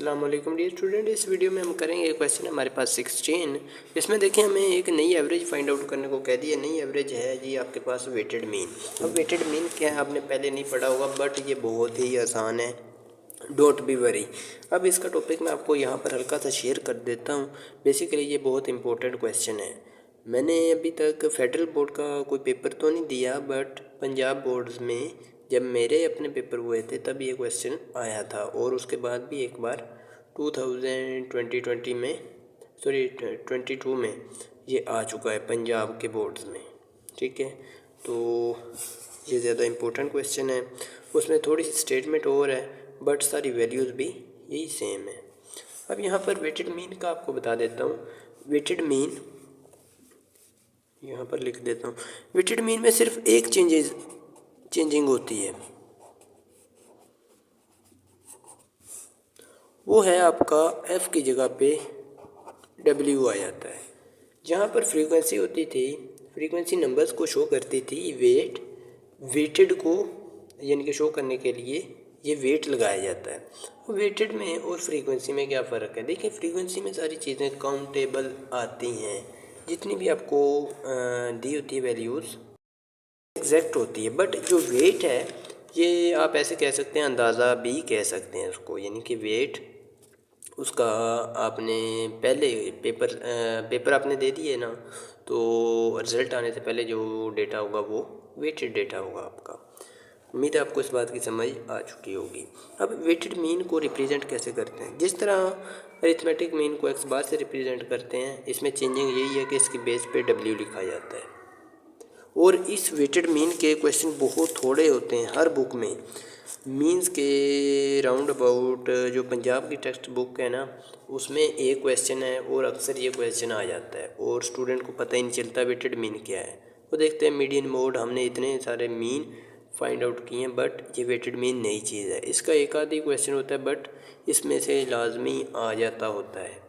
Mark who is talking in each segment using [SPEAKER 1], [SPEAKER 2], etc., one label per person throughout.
[SPEAKER 1] अस्सलाम वालेकुम dear student. इस वीडियो में हम करेंगे क्वेश्चन हमारे पास 16। इसमें देखिए हमें एक नई एवरेज फाइंड आउट करने को कह दिया। नई एवरेज है जी आपके पास वेटेड मीन। अब वेटेड मीन क्या है आपने पहले नहीं पढ़ा होगा, बट ये बहुत ही आसान है, डोंट बी वरी। अब इसका टॉपिक मैं आपको यहाँ पर हल्का सा शेयर कर देता हूँ। बेसिकली ये बहुत इंपॉर्टेंट क्वेश्चन है। मैंने अभी तक फेडरल बोर्ड का कोई पेपर तो नहीं दिया, बट पंजाब बोर्ड्स में जब मेरे अपने पेपर हुए थे तब ये क्वेश्चन आया था, और उसके बाद भी एक बार 2020 में 22 में ये आ चुका है पंजाब के बोर्ड्स में। ठीक है, तो ये ज़्यादा इम्पोर्टेंट क्वेश्चन है। उसमें थोड़ी सी स्टेटमेंट और है, बट सारी वैल्यूज़ भी यही सेम है। अब यहाँ पर वेटेड मीन का आपको बता देता हूँ। वेटेड मीन यहाँ पर लिख देता हूँ। वेटेड मीन में सिर्फ एक चेंजिंग होती है, वो है आपका f की जगह पे w आ जाता है। जहाँ पर फ्रीक्वेंसी होती थी, फ्रीक्वेंसी नंबर्स को शो करती थी, वेटेड को यानी कि शो करने के लिए ये वेट लगाया जाता है। वेटेड में और फ्रीक्वेंसी में क्या फ़र्क है? देखिए, फ्रीक्वेंसी में सारी चीज़ें काउंटेबल आती हैं, जितनी भी आपको दी होती है वैल्यूज़ एग्जैक्ट होती है। बट जो वेट है ये आप ऐसे कह सकते हैं, अंदाज़ा भी कह सकते हैं उसको, यानी कि वेट उसका आपने पहले पेपर आपने दे दिए ना, तो रिज़ल्ट आने से पहले जो डेटा होगा वो वेटेड डेटा होगा आपका। उम्मीद है आपको इस बात की समझ आ चुकी होगी। अब वेटेड मीन को रिप्रेजेंट कैसे करते हैं? जिस तरह अरिथमेटिक मीन को x बार से रिप्रेजेंट करते हैं, इसमें चेंजिंग यही है कि इसकी बेस पे w लिखा जाता है। और इस वेटेड मीन के क्वेश्चन बहुत थोड़े होते हैं हर बुक में। मीन्स के राउंड अबाउट जो पंजाब की टेक्स्ट बुक है ना, उसमें एक क्वेश्चन है और अक्सर ये क्वेश्चन आ जाता है और स्टूडेंट को पता ही नहीं चलता वेटेड मीन क्या है। वो देखते हैं मीडियन मोड, हमने इतने सारे मीन फाइंड आउट किए हैं, बट ये वेटेड मीन नई चीज़ है। इसका एक आधी क्वेश्चन होता है, बट इसमें से लाजमी आ जाता होता है।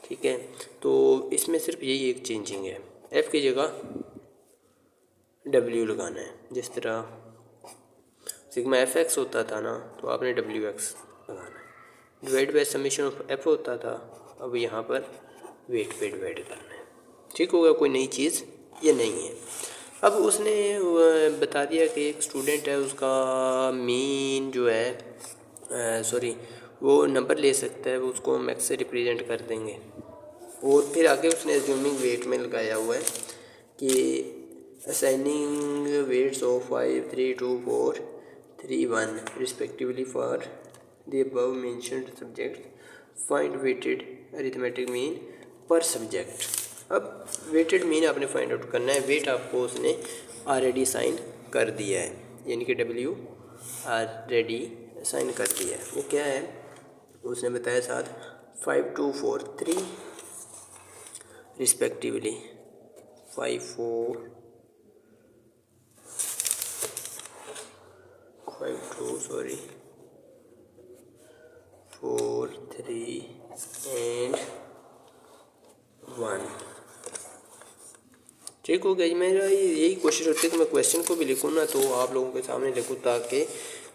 [SPEAKER 1] ठीक है, तो इसमें सिर्फ यही एक चेंजिंग है, एफ़ की जगह w लगाना है। जिस तरह सिग्मा एफ एक्स होता था ना, तो आपने डब्ल्यू एक्स लगाना है। Divide by summation of F होता था, अब यहाँ पर वेट पे डिवाइड करना है। ठीक होगा, कोई नई चीज़ ये नहीं है। अब उसने बता दिया कि एक स्टूडेंट है, उसका मीन जो है वो नंबर ले सकता है, वो उसको हम एक्स से रिप्रेजेंट कर देंगे। और फिर आगे उसने एज्यूमिंग वेट में लगाया हुआ है कि assigning weights of 5, 3, 2, 4, 3, 1 respectively for the above mentioned subjects, find weighted arithmetic mean per subject। अब weighted mean आपने फाइंड आउट करना है। वेट आपको उसने ऑलरेडी असाइन कर दिया है, यानी कि w ऑलरेडी असाइन कर दिया है। वो क्या है उसने बताया साथ 5, 2, 4, 3 रिस्पेक्टिवली 5, 4 4, 3 and 1। ठीक हो गया जी। मेरा यही कोशिश होती है कि मैं क्वेश्चन को भी लिखूँ ना, तो आप लोगों के सामने लिखूँ ताकि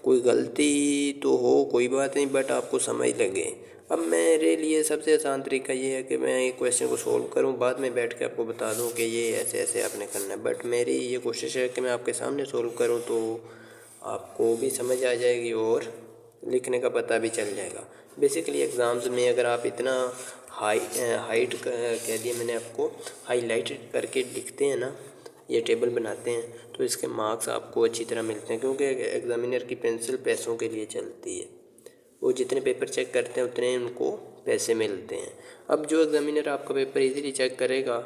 [SPEAKER 1] कोई गलती तो हो, कोई बात नहीं, बट आपको समझ लगे। अब मेरे लिए सबसे आसान तरीका ये है कि मैं एक क्वेश्चन को सोल्व करूं, बाद में बैठ के आपको बता दूं कि ये ऐसे ऐसे आपने करना है। बट मेरी ये कोशिश है कि मैं आपके सामने सोल्व करूं, तो आपको भी समझ आ जाएगी और लिखने का पता भी चल जाएगा। बेसिकली एग्ज़ाम्स में अगर आप इतना हाइट कह दिया मैंने आपको, हाईलाइट करके लिखते हैं ना, ये टेबल बनाते हैं, तो इसके मार्क्स आपको अच्छी तरह मिलते हैं, क्योंकि एग्ज़ामिनर की पेंसिल पैसों के लिए चलती है। वो जितने पेपर चेक करते हैं उतने उनको पैसे मिलते हैं। अब जो एग्ज़ामिनर आपका पेपर इजीली चेक करेगा,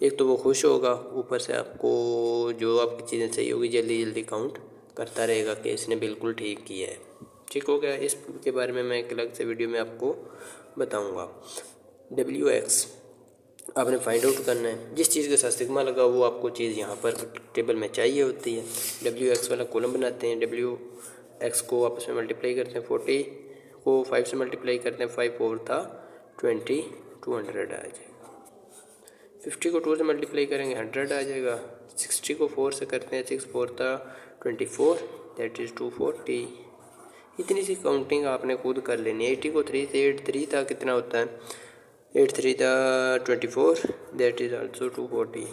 [SPEAKER 1] एक तो वो खुश होगा, ऊपर से आपको जो आपकी चीज़ें सही होगी जल्दी जल्दी काउंट करता रहेगा कि इसने बिल्कुल ठीक किया है। ठीक हो गया। इसके बारे में मैं एक अलग से वीडियो में आपको बताऊंगा। डब्ल्यू एक्स आपने फाइंड आउट करना है। जिस चीज़ के साथ सिग्मा लगा वो आपको चीज़ यहाँ पर टेबल में चाहिए होती है। डब्ल्यू एक्स वाला कॉलम बनाते हैं, डब्ल्यू एक्स को आपस में मल्टीप्लाई करते हैं, 40 को 5 से मल्टीप्लाई करते हैं, 5 4 था 20, 200 आ जाएगा। 50 को 2 से मल्टीप्लाई करेंगे 100 आ जाएगा। 60 को 4 से करते हैं, 6 4 था 24, दैट इज़ 240। इतनी सी काउंटिंग आपने खुद कर लेनी है। 80 को 3 से 8 3 था, कितना होता है 8 3 था 24, दैट इज़ आल्सो 240।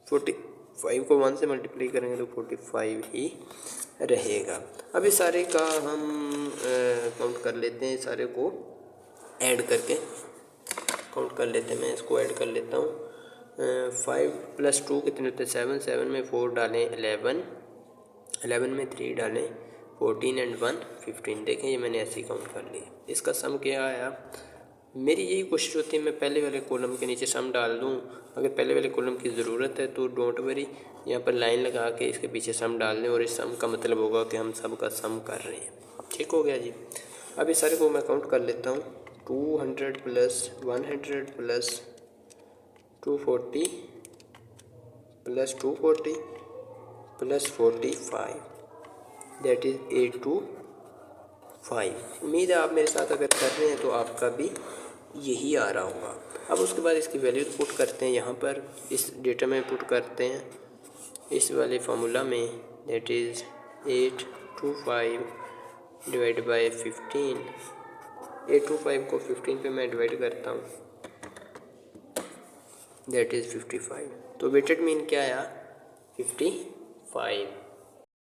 [SPEAKER 1] 45 को 1 से मल्टीप्लाई करेंगे तो 45 ही रहेगा। अब इस सारे का हम काउंट कर लेते हैं, सारे को ऐड करके काउंट कर लेते हैं। मैं इसको ऐड कर लेता हूँ। 5 + 2 कितने होते हैं 7, 7 में 4 डालें 11, 11 में 3 डालें 14 एंड 1 15। देखें ये मैंने ऐसे ही काउंट कर लिया। इसका सम क्या आया, मेरी यही कोशिश होती है मैं पहले वाले कॉलम के नीचे सम डाल दूँ। अगर पहले वाले कॉलम की ज़रूरत है तो डोंट वरी, यहाँ पर लाइन लगा के इसके पीछे सम डाल दें और इस सम का मतलब होगा कि हम सब का सम कर रहे हैं। ठीक हो गया जी। अब इस सारे को मैं काउंट कर लेता हूँ। 200 + 100 + 240 + 240 + 45, दैट इज़ 825। उम्मीद है आप मेरे साथ अगर कर रहे हैं तो आपका भी यही आ रहा होगा। अब उसके बाद इसकी वैल्यू पुट करते हैं, यहाँ पर इस डेटा में पुट करते हैं इस वाले फार्मूला में, दैट इज़ 825 डिवाइड बाय 15। 825 को 15 पे मैं डिवाइड करता हूँ, दैट इज़ 55। तो वेटेड मीन क्या आया 55।